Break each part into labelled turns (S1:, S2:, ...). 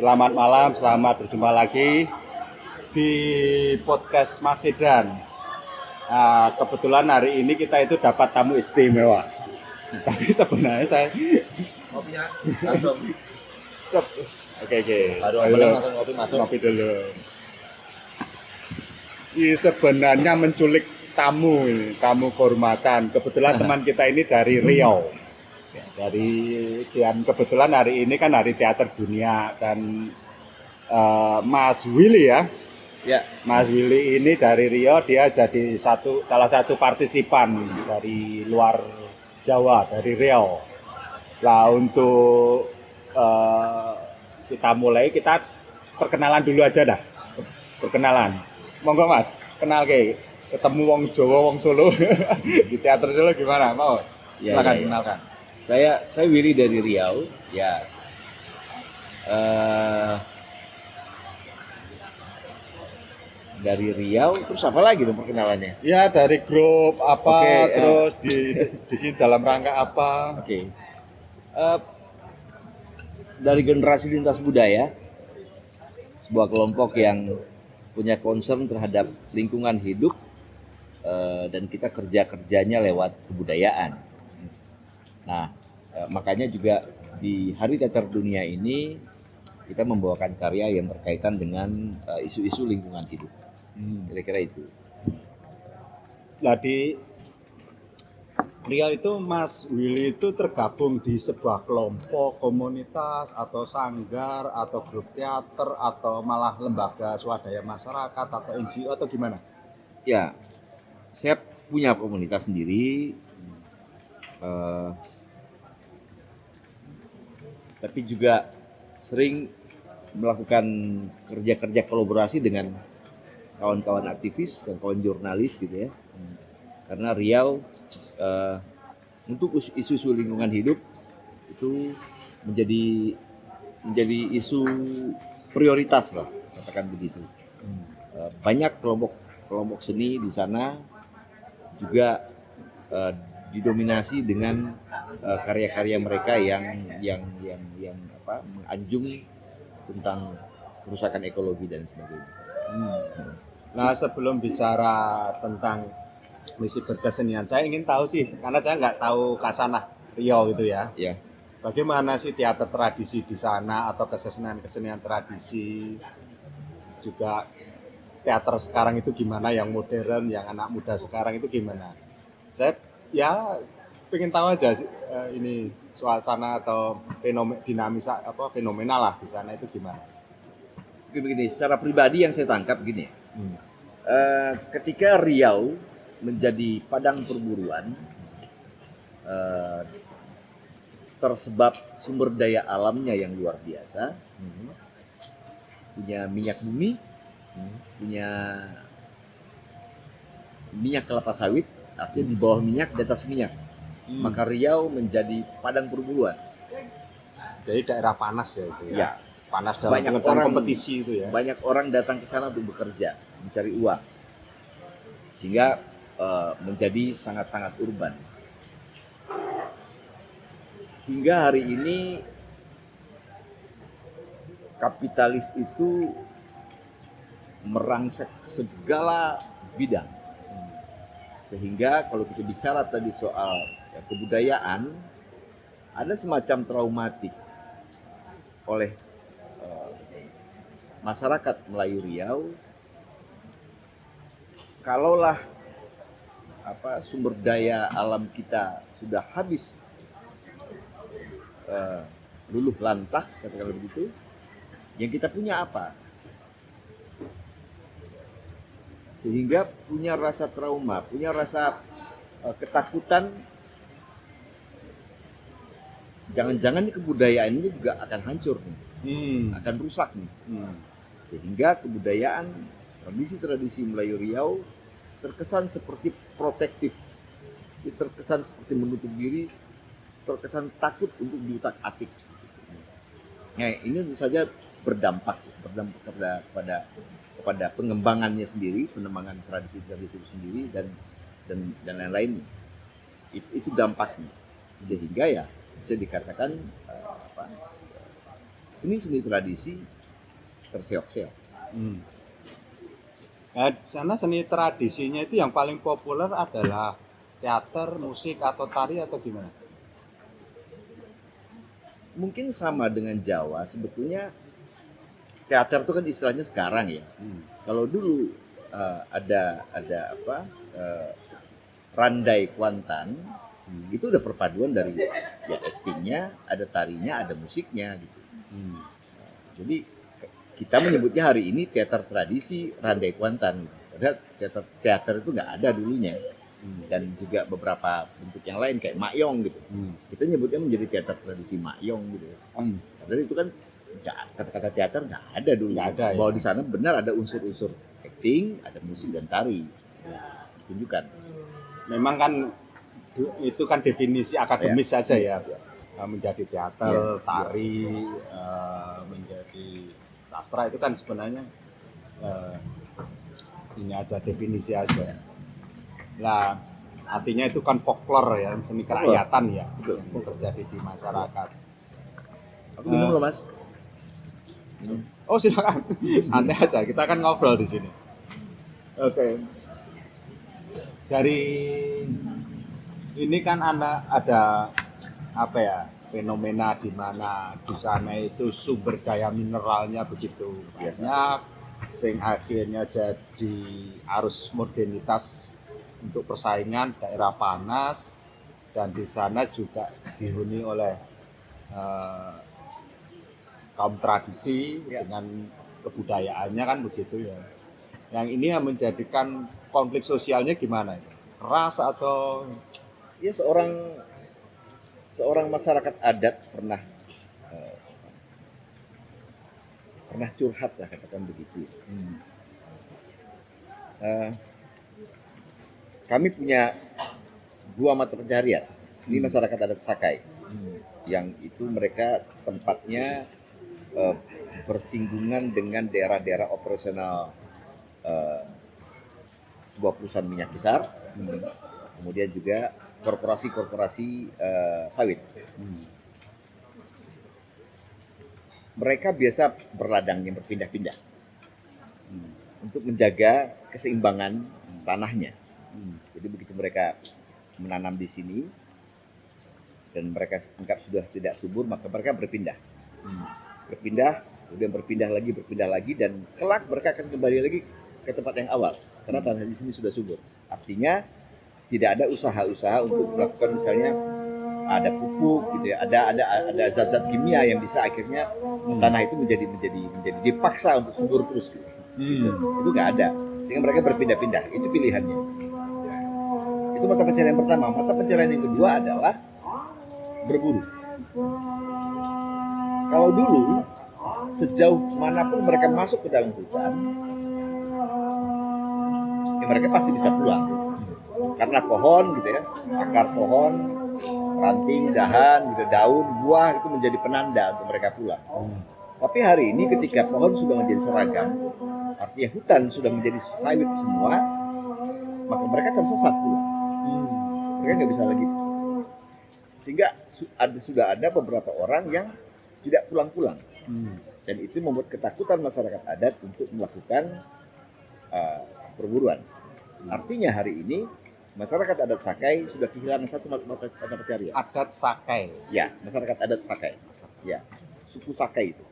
S1: Selamat malam, selamat berjumpa lagi di podcast Mas Sedan. Nah, kebetulan hari ini kita itu dapat tamu istimewa. Tapi sebenarnya saya
S2: Kopinya langsung.
S1: Oke.
S2: Baru
S1: Ayo,
S2: langsung ngopi masuk.
S1: ngopi dulu. Ini sebenarnya menculik tamu kehormatan. Kebetulan teman kita ini dari Riau. Dan kebetulan hari ini kan Hari Teater Dunia dan Mas Willy ya.
S2: Ya.
S1: Mas Willy ini dari Riau, dia jadi salah satu partisipan dari luar Jawa, dari Riau. Lah untuk kita mulai, kita perkenalan dulu aja dah. Perkenalan. Monggo Mas, kenal ketemu wong Jawa, wong Solo di teater Solo gimana? Mau?
S2: Ya,
S1: Silakan
S2: ya.
S1: kenalkan.
S2: Saya Willy dari Riau. Ya. Dari Riau, terus apa lagi dong perkenalannya?
S1: Ya dari grup apa,
S2: Oke,
S1: terus di sini dalam rangka apa?
S2: Oke. Dari Generasi Lintas Budaya, sebuah kelompok yang punya concern terhadap lingkungan hidup, dan kita kerjanya lewat kebudayaan. Nah, makanya juga di Hari Teater Dunia ini kita membawakan karya yang berkaitan dengan isu-isu lingkungan hidup. Kira-kira itu.
S1: Nah di Riau itu Mas Willy itu tergabung di sebuah kelompok, komunitas, atau sanggar, atau grup teater, atau malah lembaga swadaya masyarakat, atau NGO, atau gimana?
S2: Ya, saya punya komunitas sendiri, tapi juga sering melakukan kerja-kerja kolaborasi dengan kawan-kawan aktivis dan kawan jurnalis gitu ya. Karena Riau untuk isu-isu lingkungan hidup itu menjadi isu prioritas lah, katakan begitu. Banyak kelompok seni di sana juga didominasi dengan karya-karya mereka yang menganjung tentang kerusakan ekologi dan sebagainya.
S1: Nah sebelum bicara tentang misi berkesenian, saya ingin tahu sih, karena saya nggak tahu kasanah Riau gitu ya.
S2: Ya.
S1: Bagaimana sih teater tradisi di sana, atau kesenian tradisi, juga teater sekarang itu gimana, yang modern, yang anak muda sekarang itu gimana? Saya ya pengen tahu aja ini suasana atau fenomena lah di sana itu gimana.
S2: Begini, secara pribadi yang saya tangkap gini, ketika Riau menjadi padang perburuan, tersebab sumber daya alamnya yang luar biasa, punya minyak bumi, punya minyak kelapa sawit, artinya di bawah minyak, di atas minyak, maka Riau menjadi padang perburuan.
S1: Jadi daerah panas ya itu ya.
S2: Ya.
S1: Panas dalam pengertian kompetisi itu ya.
S2: Banyak orang datang ke sana untuk bekerja, mencari uang, sehingga menjadi sangat-sangat urban. Hingga hari ini kapitalis itu merangsek segala bidang, sehingga kalau kita bicara tadi soal kebudayaan, ada semacam traumatik oleh masyarakat Melayu Riau. Kalaulah sumber daya alam kita sudah habis, luluh lantah, katakanlah begitu, yang kita punya apa? Sehingga punya rasa trauma, punya rasa ketakutan, jangan-jangan kebudayaannya juga akan hancur nih, akan rusak nih. Sehingga kebudayaan, tradisi-tradisi Melayu Riau terkesan seperti protektif, terkesan seperti menutup diri, terkesan takut untuk diutak-atik. Nah, ini tentu saja berdampak kepada pengembangannya sendiri, pengembangan tradisi-tradisi itu sendiri dan lain-lainnya. Itu dampaknya. Sehingga ya bisa dikatakan seni-seni tradisi terseok-seok.
S1: Hmm. Nah, di sana seni tradisinya itu yang paling populer adalah teater, musik, atau tari, atau gimana?
S2: Mungkin sama dengan Jawa, sebetulnya teater itu kan istilahnya sekarang ya. Kalau dulu ada apa Randai Kuantan, itu udah perpaduan dari ya aktingnya, ada tarinya, ada musiknya gitu. Jadi kita menyebutnya hari ini teater tradisi Randai Kuantan. Padahal teater itu nggak ada dulunya. Dan juga beberapa bentuk yang lain kayak Makyong gitu. Kita nyebutnya menjadi teater tradisi Makyong gitu. Padahal itu kan kata-kata teater nggak ada dulu.
S1: Nggak ada, ya.
S2: Bahwa di sana benar ada unsur-unsur acting, ada musik dan tari. Tunjukkan.
S1: Memang kan itu kan definisi akademis saja ya. Menjadi teater,
S2: Ya.
S1: tari, menjadi sastra itu kan sebenarnya ini aja definisi aja. Nah, artinya itu kan folklore ya, seni kerakyatan ya,
S2: Betul.
S1: yang terjadi di masyarakat.
S2: Aku minum loh mas. Minum.
S1: Oh silakan, santai aja, kita akan ngobrol di sini. Oke. Dari ini kan ada apa ya, fenomena di mana di sana itu sumber daya mineralnya begitu banyak, sing akhirnya jadi arus modernitas untuk persaingan daerah panas, dan di sana juga dihuni oleh kaum tradisi dengan kebudayaannya kan begitu ya. Yang ini yang menjadikan konflik sosialnya gimana itu? Keras atau
S2: Ya seorang masyarakat adat pernah curhat lah katakan begitu. Kami punya 2 mata pencaharian. Ini masyarakat adat Sakai, yang itu mereka tempatnya bersinggungan dengan daerah-daerah operasional sebuah perusahaan minyak besar, kemudian juga korporasi sawit. Mereka biasa berladang yang berpindah-pindah untuk menjaga keseimbangan tanahnya. Jadi begitu mereka menanam di sini dan mereka anggap sudah tidak subur, maka mereka berpindah. Kemudian berpindah lagi, dan kelak mereka akan kembali lagi ke tempat yang awal karena tanah di sini sudah subur. Artinya tidak ada usaha-usaha untuk melakukan misalnya ada pupuk gitu ya, ada zat-zat kimia yang bisa akhirnya tanah itu menjadi dipaksa untuk subur terus gitu. Itu nggak ada, sehingga mereka berpindah-pindah. Itu pilihannya. Itu mata pencarian yang pertama. Mata pencarian yang kedua adalah berburu. Kalau dulu sejauh manapun mereka masuk ke dalam hutan, ya mereka pasti bisa pulang. Karena pohon gitu ya, akar pohon, ranting, dahan, gitu, daun, buah itu menjadi penanda untuk mereka pulang. Tapi hari ini ketika pohon sudah menjadi seragam, artinya hutan sudah menjadi sawit semua, maka mereka tersesat pulang. Mereka nggak bisa lagi. Sehingga sudah ada beberapa orang yang tidak pulang-pulang. Dan itu membuat ketakutan masyarakat adat untuk melakukan perburuan. Artinya hari ini masyarakat adat Sakai sudah kehilangan satu mata pencarian.
S1: adat Sakai?
S2: Ya, masyarakat adat Sakai. Ya, suku Sakai itu.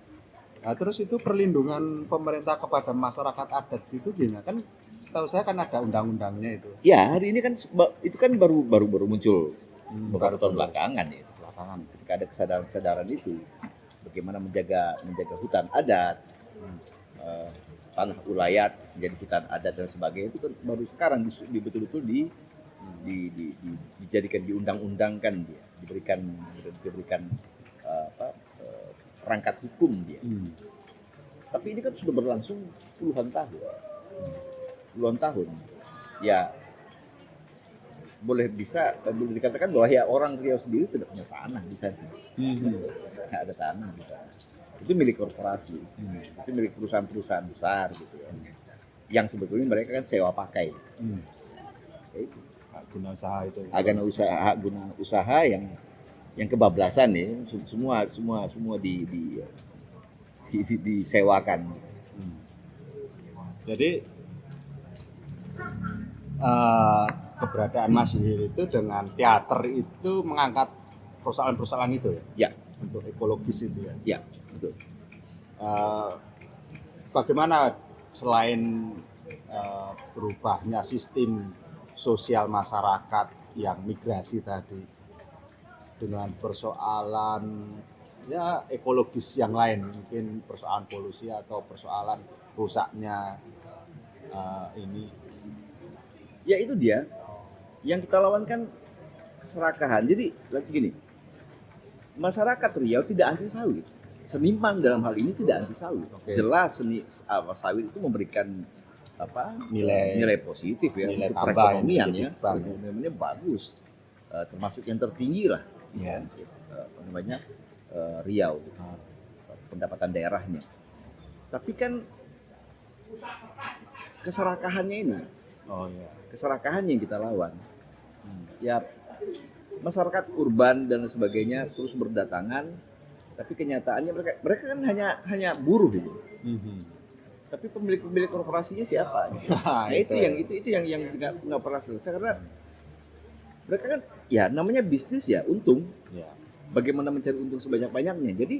S1: Nah, terus itu perlindungan pemerintah kepada masyarakat adat itu gimana? Kan setahu saya kan ada undang-undangnya itu.
S2: Ya, hari ini kan itu kan baru muncul beberapa tahun belakangan ya.
S1: Belakangan.
S2: Ketika ada kesadaran itu, bagaimana menjaga hutan adat, tanah ulayat menjadi hutan adat dan sebagainya, itu kan baru sekarang betul-betul dijadikan, diundang-undangkan dia, diberikan perangkat hukum dia. Tapi ini kan sudah berlangsung puluhan tahun. Ya boleh dikatakan bahwa ya orang Riau sendiri tidak punya tanah di sana. Nggak ada tanah di sana. Itu milik korporasi, itu milik perusahaan-perusahaan besar gitu ya. Yang sebetulnya mereka kan sewa pakai. Ya itu.
S1: Hak guna usaha itu.
S2: Hak guna usaha yang kebablasan ya. Semua disewakan.
S1: Jadi keberadaan Mas Wil itu dengan teater itu mengangkat persoalan-persoalan itu ya?
S2: Ya,
S1: Untuk ekologis itu ya?
S2: ya, betul.
S1: Bagaimana selain berubahnya sistem sosial masyarakat yang migrasi tadi dengan persoalan ya ekologis yang lain, mungkin persoalan polusi atau persoalan rusaknya ini.
S2: Ya itu dia. Yang kita lawan kan keserakahan. Jadi lagi gini, masyarakat Riau tidak anti sawit. Seniman dalam hal ini tidak anti sawit.
S1: Oke.
S2: Jelas sawit itu memberikan nilai positif ya
S1: Nilai
S2: untuk
S1: tambah
S2: perekonomian
S1: yang
S2: ya.
S1: lebih banyak.
S2: Perekonomiannya bagus. Termasuk yang tertinggi lah.
S1: Ya.
S2: Riau pendapatan daerahnya. Tapi kan keserakahannya ini,
S1: Oh ya.
S2: keserakahan yang kita lawan. Ya masyarakat urban dan sebagainya terus berdatangan, tapi kenyataannya mereka kan hanya buruh gitu. Tapi pemilik korporasinya siapa? Nah, itu yang nggak pernah selesai karena mereka kan ya namanya bisnis ya untung.
S1: Ya.
S2: Bagaimana mencari untung sebanyak-banyaknya. Jadi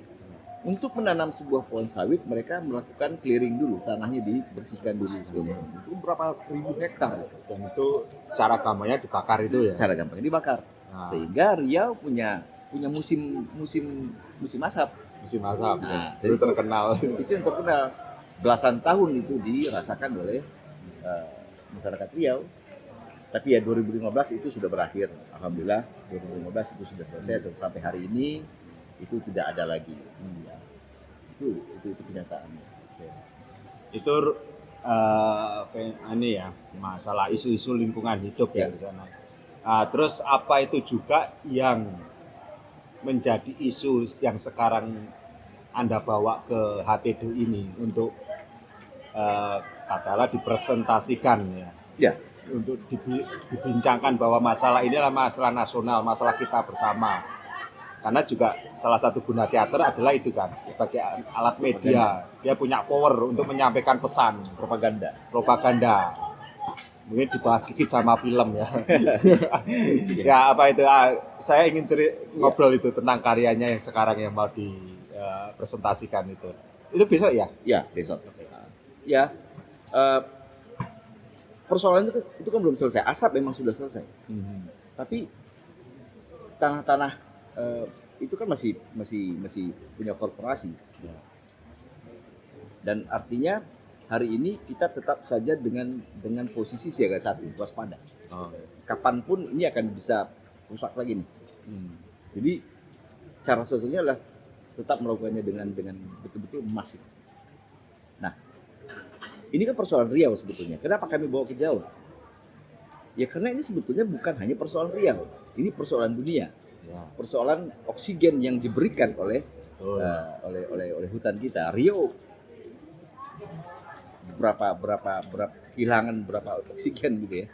S2: untuk menanam sebuah pohon sawit mereka melakukan clearing dulu, tanahnya dibersihkan dulu. Itu berapa ribu hektar.
S1: Dan itu cara gampangnya dibakar itu ya.
S2: Cara gampangnya dibakar.
S1: Nah.
S2: Sehingga Riau punya musim asap.
S1: Musim asap.
S2: Nah,
S1: Itu terkenal.
S2: Itu yang terkenal. Belasan tahun itu dirasakan oleh masyarakat Riau. Tapi ya 2015 itu sudah berakhir. Alhamdulillah 2015 itu sudah selesai dan sampai hari ini itu tidak ada lagi. Ya. Itu kenyataannya.
S1: Itu ini ya masalah isu-isu lingkungan hidup ya di sana. Terus apa itu juga yang menjadi isu yang sekarang Anda bawa ke HTD ini untuk katakanlah dipresentasikan ya.
S2: Ya,
S1: Untuk dibincangkan bahwa masalah ini adalah masalah nasional, masalah kita bersama. Karena juga salah satu guna teater adalah itu kan, sebagai alat media, dia punya power untuk menyampaikan pesan, propaganda. Mungkin dibahas dikit sama film ya. Ya apa itu? Saya ingin ngobrol itu tentang karyanya yang sekarang yang mau dipresentasikan itu. Itu besok ya?
S2: Ya besok. Ya. Persoalan itu kan belum selesai. Asap memang sudah selesai. Tapi tanah-tanah itu kan masih punya korporasi. Dan artinya hari ini kita tetap saja dengan posisi siaga 1, waspada. Kapanpun ini akan bisa rusak lagi nih. Jadi cara satunya adalah tetap melakukannya dengan betul-betul masif. Nah, ini kan persoalan Riau sebetulnya. Kenapa kami bawa ke Jawa? Ya karena ini sebetulnya bukan hanya persoalan Riau. Ini persoalan dunia. Persoalan oksigen yang diberikan oleh hutan kita. Riau berapa kehilangan berapa oksigen gitu ya.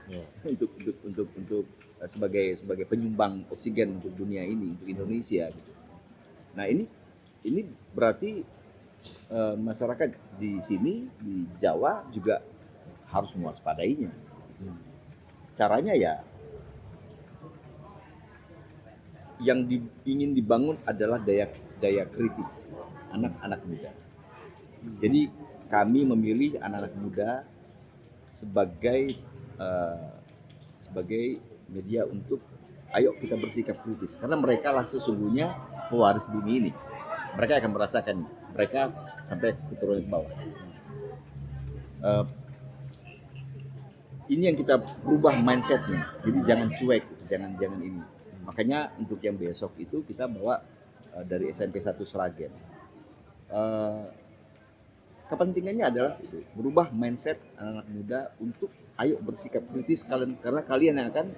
S2: Untuk sebagai penyumbang oksigen untuk dunia ini, untuk Indonesia gitu. Nah, ini berarti masyarakat di sini di Jawa juga harus mewaspadainya. Caranya ya yang ingin dibangun adalah daya kritis anak-anak muda. Jadi kami memilih anak-anak muda sebagai media untuk ayo kita bersikap kritis karena mereka lah sesungguhnya pewaris bumi ini. Mereka akan merasakan, mereka sampai keturunan ke bawah. Ini yang kita rubah mindsetnya. Jadi jangan cuek, jangan ini. Makanya untuk yang besok itu kita bawa dari SMP 1 Sragen. Kepentingannya adalah merubah mindset anak-anak muda untuk ayo bersikap kritis karena kalian yang akan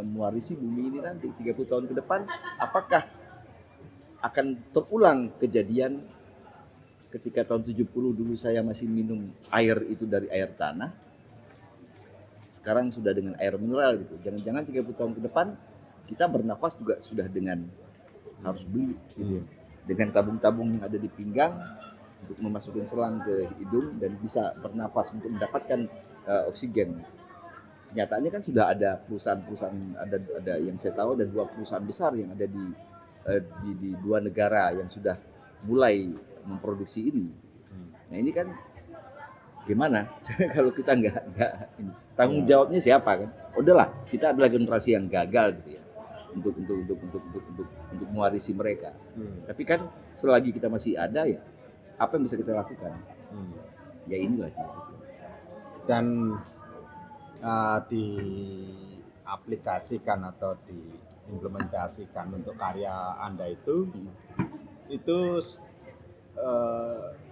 S2: mewarisi bumi ini nanti 30 tahun ke depan. Apakah akan terulang kejadian ketika tahun 70 dulu saya masih minum air itu dari air tanah, sekarang sudah dengan air mineral gitu. Jangan-jangan 30 tahun ke depan kita bernafas juga sudah dengan harus beli gitu. Dengan tabung-tabung yang ada di pinggang untuk memasukkan selang ke hidung dan bisa bernafas untuk mendapatkan oksigen. Kenyataannya kan sudah ada perusahaan-perusahaan, ada yang saya tahu ada 2 perusahaan besar yang ada di 2 negara yang sudah mulai memproduksi ini. Nah ini kan gimana kalau kita nggak ini, tanggung jawabnya siapa kan? Udahlah, kita adalah generasi yang gagal gitu ya untuk mewarisi mereka. Tapi kan selagi kita masih ada ya, apa yang bisa kita lakukan? Ya inilah.
S1: Dan diaplikasikan atau diimplementasikan untuk karya Anda itu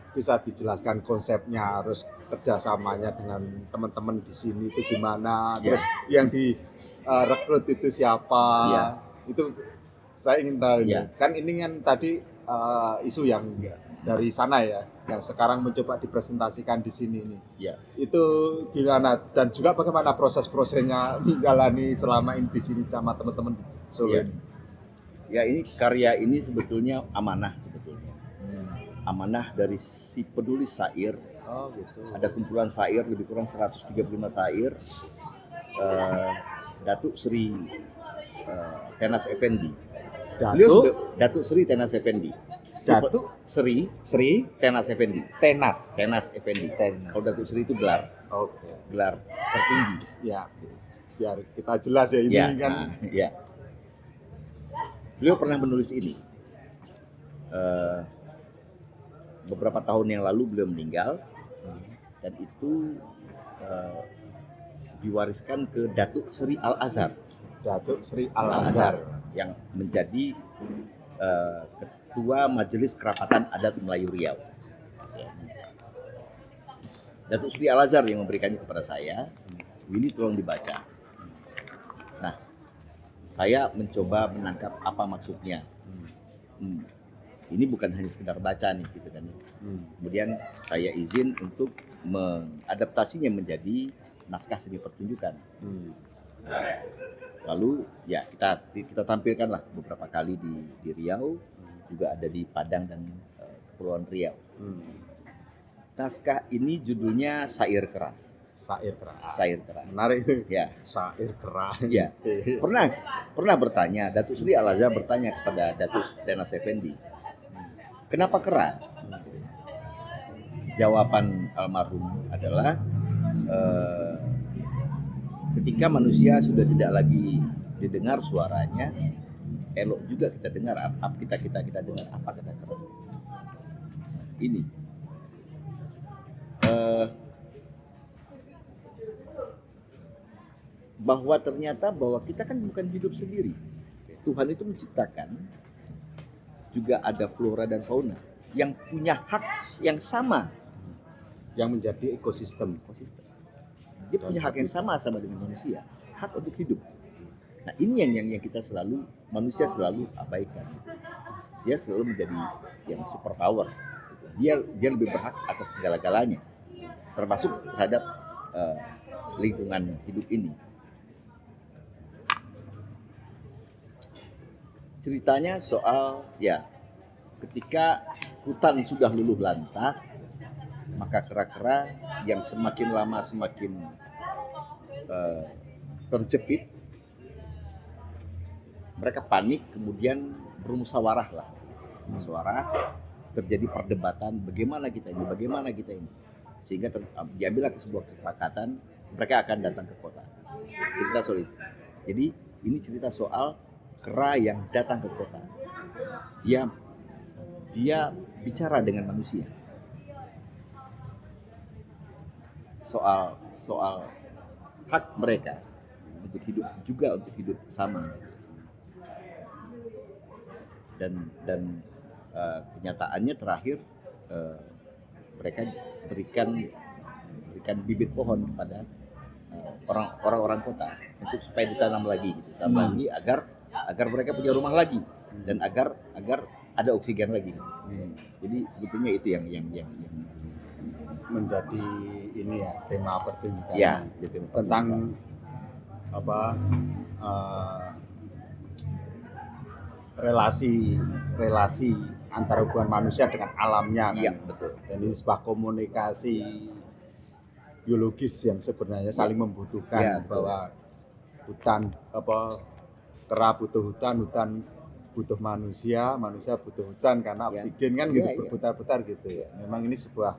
S1: bisa dijelaskan konsepnya, harus kerjasamanya dengan teman-teman di sini itu gimana, terus yang rekrut itu siapa, itu saya ingin tahu. Kan ini kan tadi isu yang dari sana ya, yang sekarang mencoba dipresentasikan di sini ini. Itu gimana, dan juga bagaimana proses-prosesnya menjalani selama ini di sini sama teman-teman di Solo ini?
S2: Ya ini karya ini sebetulnya amanah sebetulnya. Amanah dari si penulis syair.
S1: Gitu.
S2: Ada kumpulan syair lebih kurang 135 syair. Datuk Sri Tenas Effendi. Datuk Sri Tenas Effendi.
S1: Datuk
S2: Sri Tenas Effendi. Tenas Effendi. Kalau Datuk Sri itu gelar. Gelar tertinggi.
S1: Ya. Biar kita jelas ya ini kan.
S2: Beliau pernah menulis ini. Beberapa tahun yang lalu beliau meninggal dan itu diwariskan ke Datuk Sri Al-Azhar.
S1: Datuk Sri Al-Azhar
S2: yang menjadi Ketua Majelis Kerapatan Adat Melayu Riau. Datuk Sri Al-Azhar yang memberikannya kepada saya. Ini tolong dibaca. Nah, saya mencoba menangkap apa maksudnya. Ini bukan hanya sekedar baca nih gitu kan. Kemudian saya izin untuk mengadaptasinya menjadi naskah seni pertunjukan. Lalu ya kita tampilkanlah beberapa kali di Riau, juga ada di Padang dan Kepulauan Riau. Naskah ini judulnya Syair Kera. Syair Kera.
S1: Menarik.
S2: Ya.
S1: Syair Kera.
S2: Ya. Pernah bertanya, Datuk Sri Al-Azhar bertanya kepada Datuk Tenas Effendi, kenapa kera? Jawaban almarhum adalah ketika manusia sudah tidak lagi didengar suaranya, elok juga kita dengar kita dengar apa kata kera. Ini bahwa ternyata bahwa kita kan bukan hidup sendiri. Tuhan itu menciptakan juga ada flora dan fauna yang punya hak yang sama,
S1: yang menjadi ekosistem.
S2: Dia punya hak yang sama dengan manusia, hak untuk hidup. Nah ini yang kita manusia selalu abaikan. Dia selalu menjadi yang super power. Dia lebih berhak atas segala-galanya, termasuk terhadap lingkungan hidup ini. Ceritanya soal ketika hutan sudah luluh lantak, maka kera-kera yang semakin lama semakin terjepit, mereka panik, kemudian bermusyawarah, terjadi perdebatan bagaimana kita ini, sehingga diambillah ke sebuah kesepakatan mereka akan datang ke kota. Cerita soal itu. Jadi ini cerita soal kera yang datang ke kota. Dia bicara dengan manusia. Soal hak mereka untuk hidup, juga untuk hidup sama. Dan kenyataannya terakhir mereka berikan bibit pohon kepada orang-orang kota untuk supaya ditanam lagi gitu. Lagi agar mereka punya rumah lagi dan agar ada oksigen lagi. Jadi sebetulnya itu yang
S1: menjadi ini ya tema pertunjukan.
S2: Ya,
S1: tentang relasi antara hubungan manusia dengan alamnya.
S2: Iya,
S1: Kan?
S2: betul.
S1: Dan ini sebuah komunikasi biologis yang sebenarnya saling membutuhkan,
S2: Ya, betul.
S1: bahwa hutan kera butuh hutan, hutan butuh manusia, manusia butuh hutan karena
S2: Ya.
S1: oksigen kan
S2: Ya,
S1: gitu,
S2: ya.
S1: berputar-putar gitu ya. Memang ini sebuah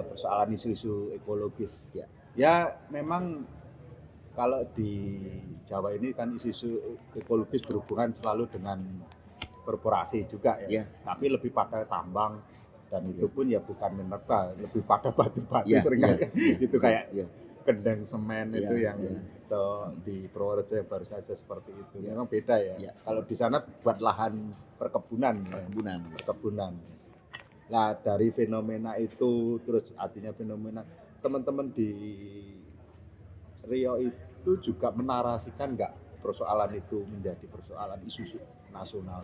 S1: persoalan isu-isu ekologis.
S2: Ya.
S1: Ya memang kalau di Jawa ini kan isu-isu ekologis berhubungan selalu dengan korporasi juga ya.
S2: Ya.
S1: Tapi lebih pada tambang, dan itu pun ya bukan mineral, lebih pada batu-batu
S2: Ya,
S1: seringkali.
S2: ya, ya,
S1: Itu kayak
S2: ya.
S1: kendeng semen
S2: Ya,
S1: itu yang
S2: ya.
S1: di Purworejo yang baru saja seperti itu. Memang beda ya.
S2: Ya.
S1: Kalau di sana buat lahan perkebunan. Perkebunan. Nah dari fenomena itu, terus artinya fenomena teman-teman di Riau itu juga menarasikan nggak persoalan itu menjadi persoalan isu nasional?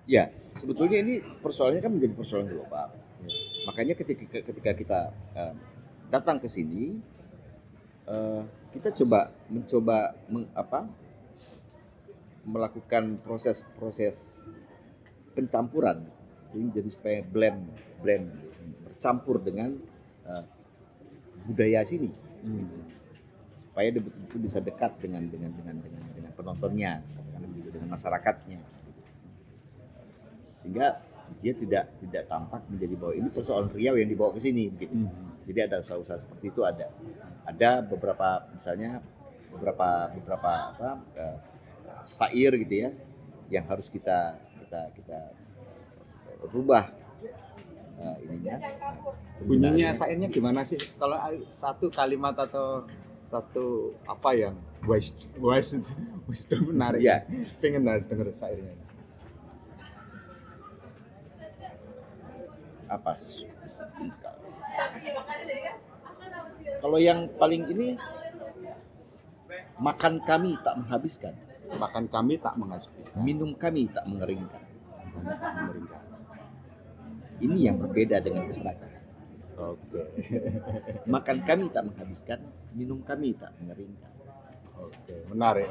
S2: Ya, sebetulnya ini persoalannya kan menjadi persoalan global.
S1: Ya.
S2: Makanya ketika kita datang ke sini, kita mencoba melakukan proses pencampuran, jadi supaya blend bercampur dengan budaya sini, supaya dia betul-betul bisa dekat dengan penontonnya, dengan masyarakatnya, sehingga dia tidak tampak menjadi bahwa ini persoalan Riau yang dibawa ke sini begitu. Jadi ada usaha-usaha seperti itu, ada beberapa misalnya beberapa syair gitu ya yang harus kita rubah ininya.
S1: Bunyinya syairnya gimana sih? Kalau satu kalimat atau satu apa yang wisdom menarik.
S2: Ya.
S1: Pengen denger syairnya.
S2: Apa? Kalau yang paling ini, makan kami tak menghabiskan,
S1: Makan kami tak menghabiskan,
S2: minum kami tak mengeringkan. Ini yang berbeda dengan keserakahan.
S1: Oke.
S2: Makan kami tak menghabiskan, minum kami tak mengeringkan.
S1: Oke, menarik.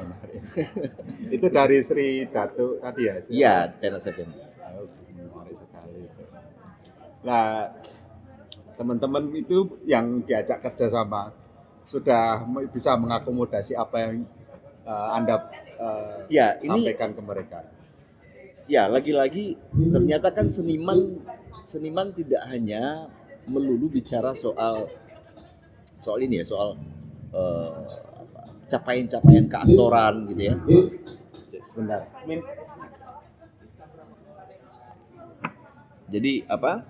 S1: Itu dari Sri Datuk tadi ya?
S2: Iya, Tenas Effendi.
S1: Oke, menarik sekali. Nah, teman-teman itu yang diajak kerjasama sudah bisa mengakomodasi apa yang Anda
S2: Ya, ini
S1: sampaikan ke mereka.
S2: ya lagi-lagi ternyata kan seniman tidak hanya melulu bicara soal ini ya, soal capaian-capaian keaktoran gitu ya.
S1: Sebentar.
S2: Jadi apa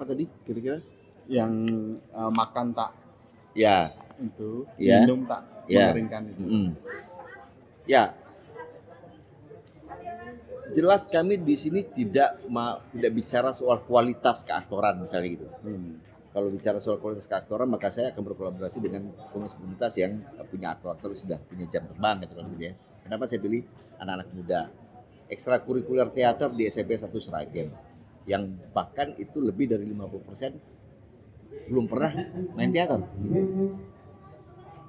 S2: tadi kira-kira?
S1: Yang makan tak
S2: Ya,
S1: itu,
S2: ya.
S1: minum tak
S2: Ya.
S1: mengeringkan itu.
S2: Ya, jelas kami di sini tidak bicara soal kualitas keaktoran misalnya gitu. Kalau bicara soal kualitas keaktoran, maka saya akan berkolaborasi dengan komunitas yang punya aktor sudah punya jam terbang gitu ya. Kenapa saya pilih anak-anak muda? Ekstrakurikuler teater di SMP 1 Sragen, yang bahkan itu lebih dari 50% belum pernah main teater.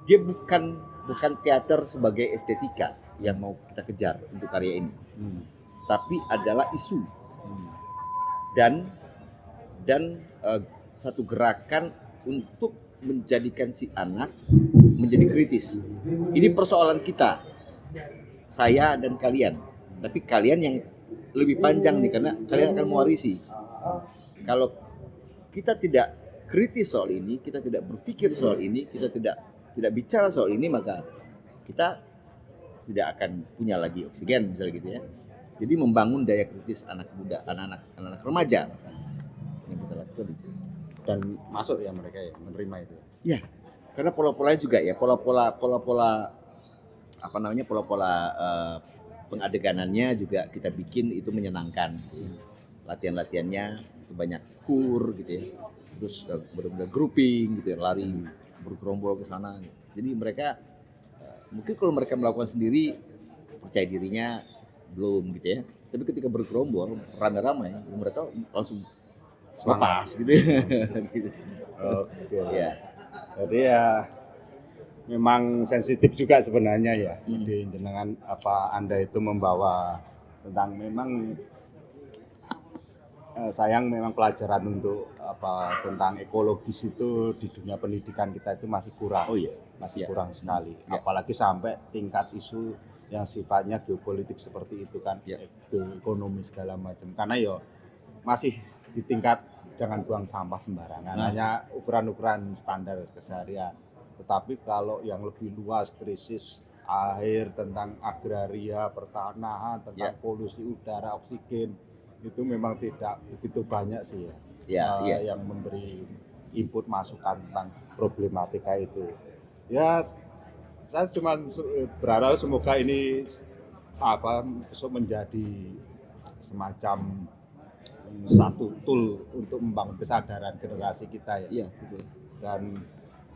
S2: Dia bukan teater sebagai estetika yang mau kita kejar untuk karya ini, tapi adalah isu dan satu gerakan untuk menjadikan si anak menjadi kritis. Ini persoalan kita, saya dan kalian, tapi kalian yang lebih panjang nih, karena kalian akan mewarisi. Kalau kita tidak kritis soal ini, kita tidak berpikir soal ini, kita tidak bicara soal ini, maka kita tidak akan punya lagi oksigen misalnya gitu ya. Jadi membangun daya kritis anak muda, anak-anak remaja yang kita lakukan itu.
S1: Dan masuk ya mereka ya menerima itu.
S2: Ya, karena pola-polanya juga ya, pola-pola pengadeganannya juga kita bikin itu menyenangkan. Latihan-latihannya itu banyak kur gitu ya. Terus benar-benar grouping gitu ya, lari bergerombol ke sana. Jadi mereka mungkin kalau mereka melakukan sendiri percaya dirinya belum gitu ya. Tapi ketika bergerombol rame-rame mereka langsung lepas gitu ya.
S1: Oke.
S2: Ya.
S1: Jadi ya memang sensitif juga sebenarnya ya. Jadi jenengan apa Anda itu membawa tentang memang sayang memang pelajaran untuk apa tentang ekologis itu di dunia pendidikan kita itu masih kurang.
S2: Oh iya,
S1: Masih
S2: iya.
S1: kurang sekali.
S2: Ya.
S1: Apalagi sampai tingkat isu yang sifatnya geopolitik seperti itu kan,
S2: Ya.
S1: ekonomi segala macam. Karena ya masih di tingkat jangan buang sampah sembarangan, hanya ukuran-ukuran standar keseharian. Tetapi kalau yang lebih luas, krisis air, tentang agraria, pertanahan, tentang polusi udara, oksigen, itu memang tidak begitu banyak sih yang memberi input masukan tentang problematika itu. Ya, saya cuma berharap semoga ini besok menjadi semacam satu tool untuk membangun kesadaran generasi kita ya.
S2: Iya, betul.
S1: Dan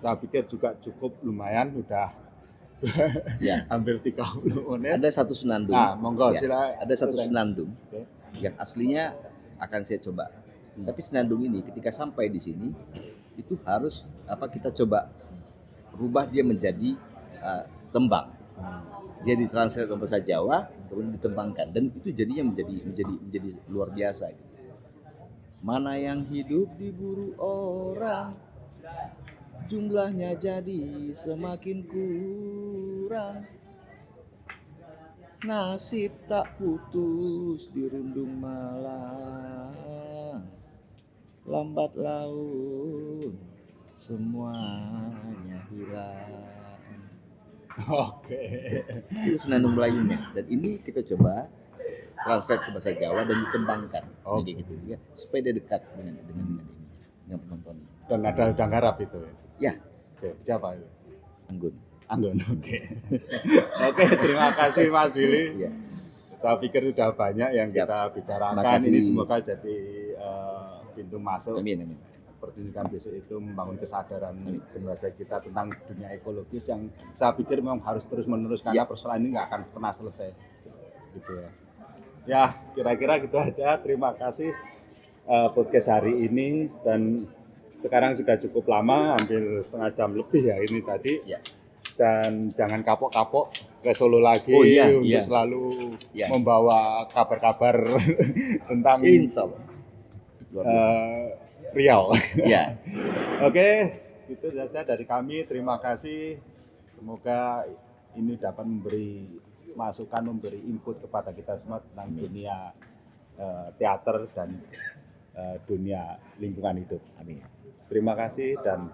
S1: saya pikir juga cukup lumayan udah hampir 30 menit.
S2: Ada satu senandung.
S1: Nah, monggo silakan.
S2: Ada satu senandung
S1: Oke.
S2: yang aslinya akan saya coba. Tapi senandung ini ketika sampai di sini itu harus kita coba rubah dia menjadi tembang. Dia ditranslate ke bahasa Jawa, kemudian ditembangkan, dan itu jadinya menjadi luar biasa. Gitu. Mana yang hidup diburu orang, jumlahnya jadi semakin kurang. Nasib tak putus dirundung malang, lambat laun semuanya hilang.
S1: Oke.
S2: Itu senandung Melayunya, dan ini kita coba translate ke bahasa Jawa dan ditembangkan, kayak gitu ya, supaya dia dekat dengan penontonnya.
S1: Dan ada udang harap itu.
S2: Ya.
S1: Oke, siapa itu?
S2: Anggun.
S1: Oke. Oke, terima kasih Mas Willy.
S2: Ya.
S1: Saya pikir sudah banyak yang kita bicarakan. Ini semoga jadi pintu masuk.
S2: Amin.
S1: Pertunjukan besok itu membangun kesadaran generasi kita tentang dunia ekologis yang saya pikir memang harus terus menerus karena persoalan ini nggak akan pernah selesai. Gitu ya. Ya, kira-kira gitu aja. Terima kasih podcast hari ini, dan sekarang sudah cukup lama, hampir setengah jam lebih ya ini tadi.
S2: Ya.
S1: Dan jangan kapok-kapok ke Solo lagi untuk selalu membawa kabar-kabar tentang Riau.
S2: Ya.
S1: Oke, itu saja dari kami. Terima kasih. Semoga ini dapat memberi masukan, memberi input kepada kita semua tentang dunia teater dan dunia lingkungan hidup.
S2: Amin.
S1: Terima kasih dan